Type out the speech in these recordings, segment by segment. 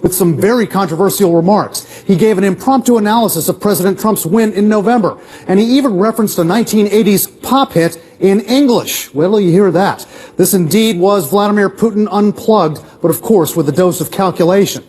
with some very controversial remarks. He gave an impromptu analysis of President Trump's win in November, and he even referenced a 1980s pop hit in English. Wait till you hear that. This indeed was Vladimir Putin unplugged, but of course with a dose of calculation.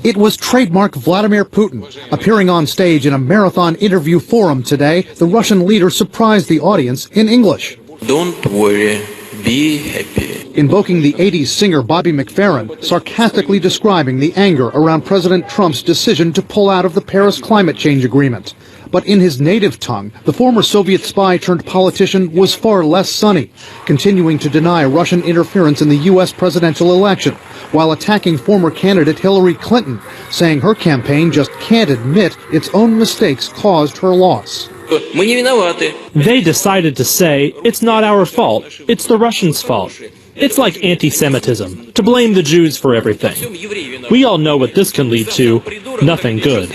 It was trademark Vladimir Putin. Appearing on stage in a marathon interview forum today, the Russian leader surprised the audience in English. Don't worry, be happy. Invoking the 80s singer Bobby McFerrin, sarcastically describing the anger around President Trump's decision to pull out of the Paris climate change agreement. But in his native tongue, the former Soviet spy turned politician was far less sunny, continuing to deny Russian interference in the U.S. presidential election, while attacking former candidate Hillary Clinton, saying her campaign just can't admit its own mistakes caused her loss. They decided to say, it's not our fault, it's the Russians' fault. It's like anti-Semitism, to blame the Jews for everything. We all know what this can lead to, nothing good.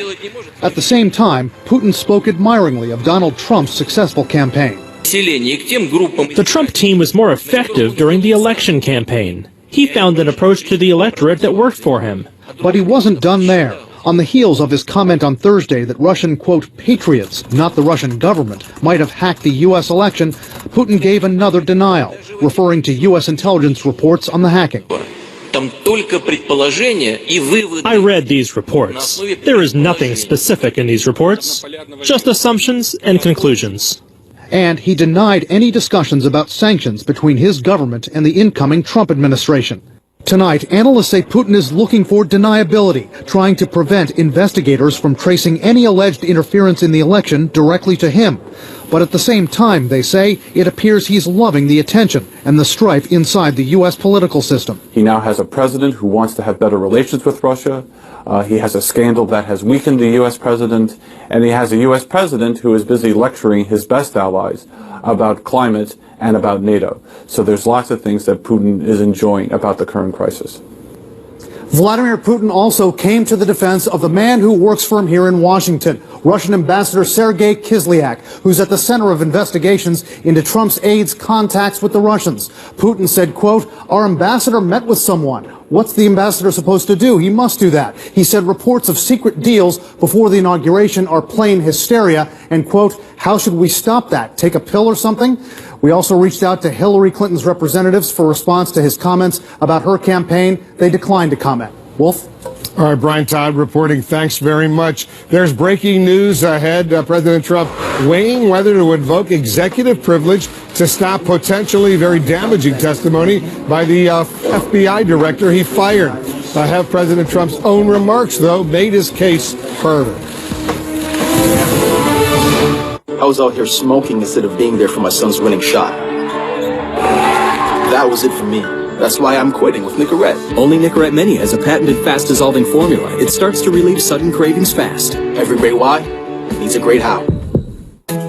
At the same time, Putin spoke admiringly of Donald Trump's successful campaign. The Trump team was more effective during the election campaign. He found an approach to the electorate that worked for him. But he wasn't done there. On the heels of his comment on Thursday that Russian, quote, patriots, not the Russian government, might have hacked the U.S. election, Putin gave another denial, referring to U.S. intelligence reports on the hacking. I read these reports. There is nothing specific in these reports, just assumptions and conclusions. And he denied any discussions about sanctions between his government and the incoming Trump administration. Tonight, analysts say Putin is looking for deniability, trying to prevent investigators from tracing any alleged interference in the election directly to him. But at the same time, they say, it appears he's loving the attention and the strife inside the U.S. political system. He now has a president who wants to have better relations with Russia. He has a scandal that has weakened the U.S. president. And he has a U.S. president who is busy lecturing his best allies about climate and about NATO. So there's lots of things that Putin is enjoying about the current crisis. Vladimir Putin also came to the defense of the man who works for him here in Washington, Russian Ambassador Sergei Kislyak, who's at the center of investigations into Trump's aide's contacts with the Russians. Putin said, quote, our ambassador met with someone. What's the ambassador supposed to do? He must do that. He said reports of secret deals before the inauguration are plain hysteria. And, quote, how should we stop that? Take a pill or something? We also reached out to Hillary Clinton's representatives for response to his comments about her campaign. They declined to comment. Wolf? All right, Brian Todd reporting. Thanks very much. There's breaking news ahead. President Trump weighing whether to invoke executive privilege to stop potentially very damaging testimony by the FBI director he fired. Have President Trump's own remarks, though, made his case further. I was out here smoking instead of being there for my son's winning shot. That was it for me. That's why I'm quitting with Nicorette. Only Nicorette Mini has a patented fast-dissolving formula. It starts to relieve sudden cravings fast. Every great why needs a great how.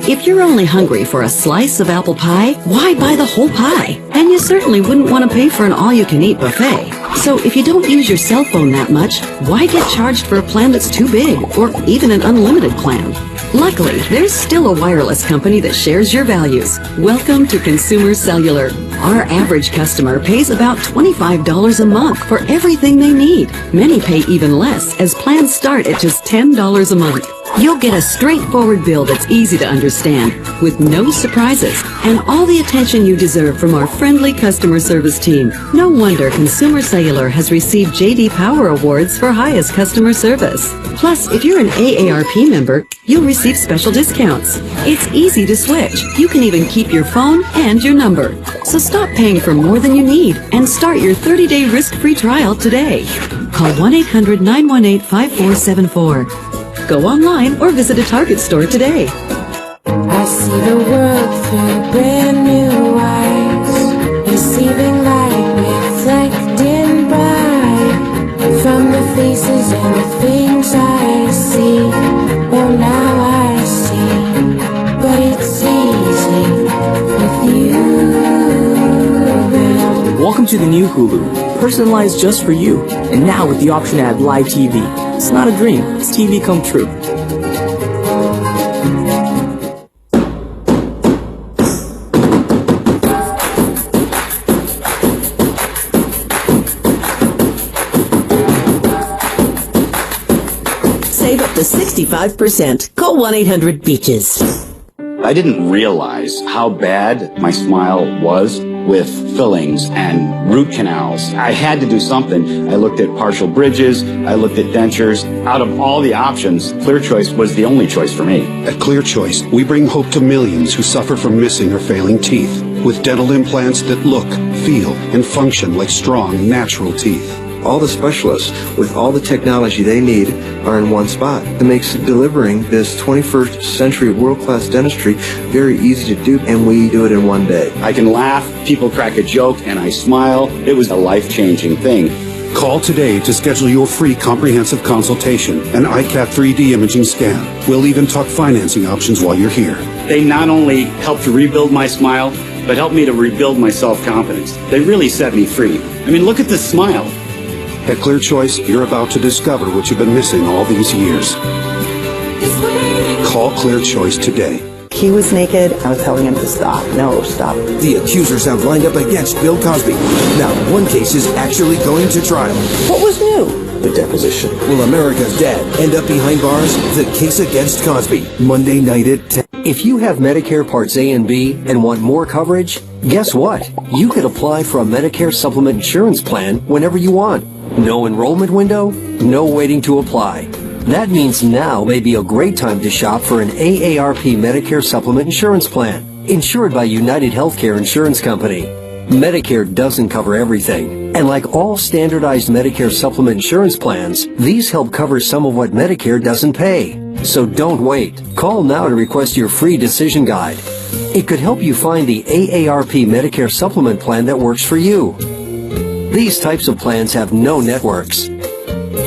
If you're only hungry for a slice of apple pie, why buy the whole pie? And you certainly wouldn't want to pay for an all-you-can-eat buffet. So if you don't use your cell phone that much, why get charged for a plan that's too big, or even an unlimited plan? Luckily, there's still a wireless company that shares your values. Welcome to Consumer Cellular. Our average customer pays about $25 a month for everything they need. Many pay even less, as plans start at just $10 a month. You'll get a straightforward bill that's easy to understand, with no surprises, and all the attention you deserve from our friendly customer service team. No wonder Consumer Cellular has received J.D. Power Awards for highest customer service. Plus, if you're an AARP member, you'll receive special discounts. It's easy to switch. You can even keep your phone and your number. So stop paying for more than you need and start your 30-day risk-free trial today. Call 1-800-918-5474. Go online or visit a Target store today. I see the world through brand new eyes, receiving light, reflecting bright from the faces and the things I see. Well, now I see, but it's easy with you around. Welcome to the new Hulu, personalized just for you, and now with the option to add live TV. It's not a dream, it's TV come true. up to 65%. Call 1-800-BEACHES. I didn't realize how bad my smile was with fillings and root canals. I had to do something. I looked at partial bridges. I looked at dentures. Out of all the options, Clear Choice was the only choice for me. At Clear Choice, we bring hope to millions who suffer from missing or failing teeth with dental implants that look, feel, and function like strong, natural teeth. All the specialists with all the technology they need are in one spot. It makes delivering this 21st century world-class dentistry very easy to do, and we do it in one day. I can laugh, people crack a joke, and I smile. It was a life-changing thing. Call today to schedule your free comprehensive consultation, an iCat 3D imaging scan. We'll even talk financing options while you're here. They not only helped to rebuild my smile, but helped me to rebuild my self-confidence. They really set me free. I mean, look at this smile. At Clear Choice, you're about to discover what you've been missing all these years. Call Clear Choice today. He was naked. I was telling him to stop. No, stop. The accusers have lined up against Bill Cosby. Now, one case is actually going to trial. What was new? The deposition. Will America's dad end up behind bars? The case against Cosby. Monday night at 10. If you have Medicare Parts A and B and want more coverage, guess what? You could apply for a Medicare Supplement Insurance Plan whenever you want. No enrollment window, no waiting to apply. That means now may be a great time to shop for an AARP Medicare Supplement Insurance Plan, insured by United Healthcare Insurance Company. Medicare doesn't cover everything, and like all standardized Medicare Supplement Insurance Plans, these help cover some of what Medicare doesn't pay. So don't wait. Call now to request your free decision guide. It could help you find the AARP Medicare Supplement Plan that works for you. These types of plans have no networks,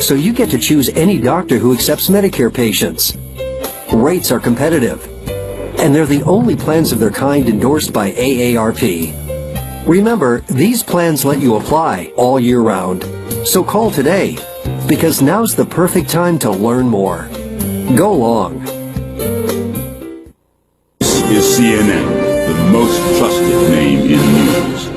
so you get to choose any doctor who accepts Medicare patients. Rates are competitive, and they're the only plans of their kind endorsed by AARP. Remember, these plans let you apply all year round, so call today, because now's the perfect time to learn more. Go long. This is CNN, the most trusted name in news.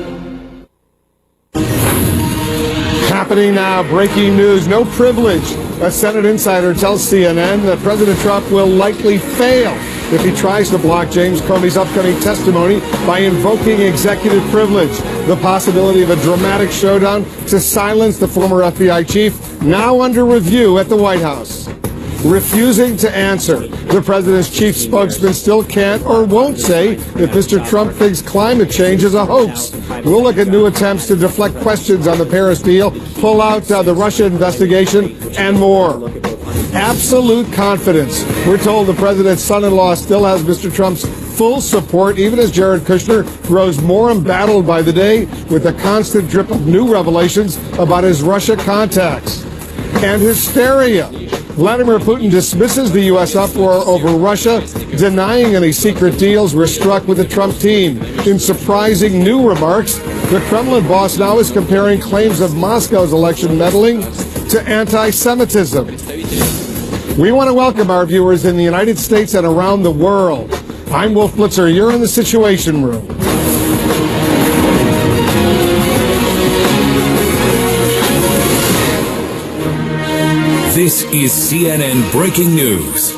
Happening now, breaking news, no privilege. A Senate insider tells CNN that President Trump will likely fail if he tries to block James Comey's upcoming testimony by invoking executive privilege. The possibility of a dramatic showdown to silence the former FBI chief now under review at the White House. Refusing to answer, the president's chief spokesman still can't or won't say if Mr. Trump thinks climate change is a hoax. We'll look at new attempts to deflect questions on the Paris deal, pull out the Russia investigation, and more. Absolute confidence. We're told the president's son-in-law still has Mr. Trump's full support, even as Jared Kushner grows more embattled by the day with a constant drip of new revelations about his Russia contacts. And hysteria. Vladimir Putin dismisses the U.S. uproar over Russia, denying any secret deals were struck with the Trump team. In surprising new remarks, the Kremlin boss now is comparing claims of Moscow's election meddling to anti-Semitism. We want to welcome our viewers in the United States and around the world. I'm Wolf Blitzer. You're in the Situation Room. This is CNN Breaking News.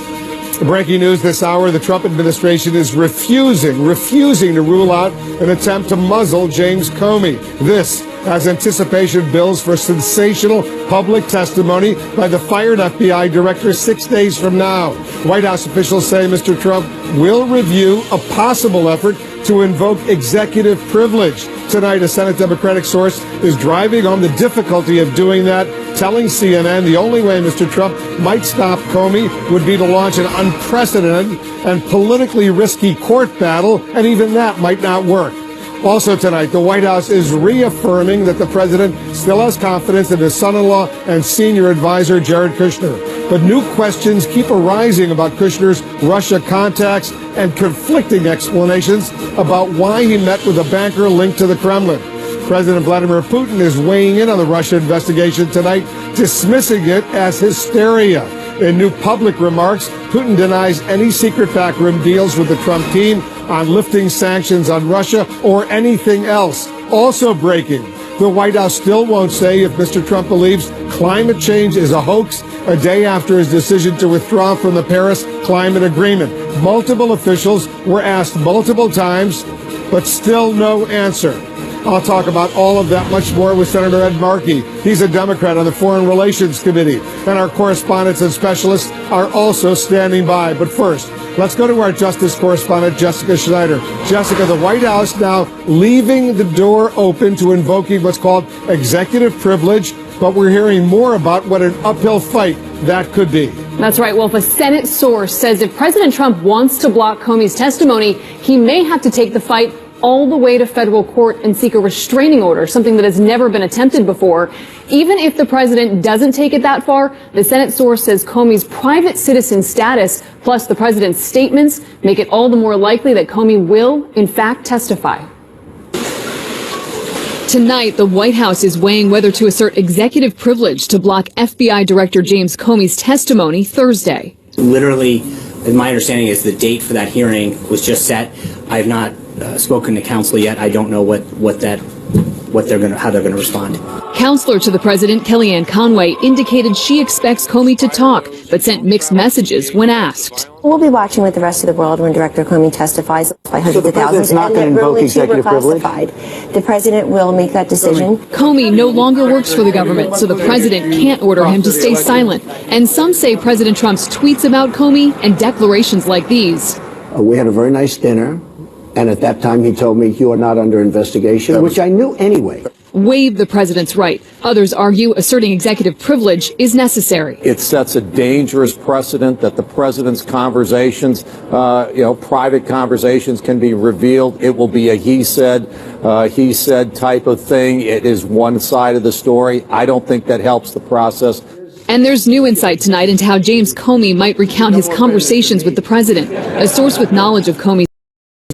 Breaking news this hour, the Trump administration is refusing to rule out an attempt to muzzle James Comey. This as anticipation builds for sensational public testimony by the fired FBI director 6 days from now. White House officials say Mr. Trump will review a possible effort to invoke executive privilege. Tonight, a Senate Democratic source is driving home the difficulty of doing that, telling CNN the only way Mr. Trump might stop Comey would be to launch an unprecedented and politically risky court battle, and even that might not work. Also tonight, the White House is reaffirming that the president still has confidence in his son-in-law and senior advisor, Jared Kushner. But new questions keep arising about Kushner's Russia contacts and conflicting explanations about why he met with a banker linked to the Kremlin. President Vladimir Putin is weighing in on the Russia investigation tonight, dismissing it as hysteria. In new public remarks, Putin denies any secret backroom deals with the Trump team on lifting sanctions on Russia or anything else. Also breaking, The White House still won't say if Mr. Trump believes climate change is a hoax a day after his decision to withdraw from the Paris Climate Agreement. Multiple officials were asked multiple times, but still no answer. I'll talk about all of that much more with Senator Ed Markey. He's a Democrat on the Foreign Relations Committee, and our correspondents and specialists are also standing by. But first, let's go to our Justice correspondent, Jessica Schneider. Jessica, the White House now leaving the door open to invoking what's called executive privilege, but we're hearing more about what an uphill fight that could be. That's right, Wolf. A Senate source says if President Trump wants to block Comey's testimony, he may have to take the fight all the way to federal court and seek a restraining order, something that has never been attempted before. Even if the president doesn't take it that far, the Senate source says Comey's private citizen status plus the president's statements make it all the more likely that Comey will, in fact, testify. Tonight, the White House is weighing whether to assert executive privilege to block FBI Director James Comey's testimony Thursday. Literally, my understanding is the date for that hearing was just set. I have not spoken to counsel yet. I don't know how they're going to respond. Counselor to the president, Kellyanne Conway, indicated she expects Comey to talk, but sent mixed messages when asked. We'll be watching with the rest of the world when Director Comey testifies by hundreds of thousands. So the president's not going to invoke executive privilege? The president will make that decision. Comey no longer works for the government, so the president can't order him to stay silent. And some say President Trump's tweets about Comey and declarations like these. We had a very nice dinner, and at that time he told me, you are not under investigation, which I knew anyway. Waive the president's right. Others argue asserting executive privilege is necessary. It sets a dangerous precedent that the president's conversations, private conversations can be revealed. It will be a he said type of thing. It is one side of the story. I don't think that helps the process. And there's new insight tonight into how James Comey might recount his conversations with the president. A source with knowledge of Comey's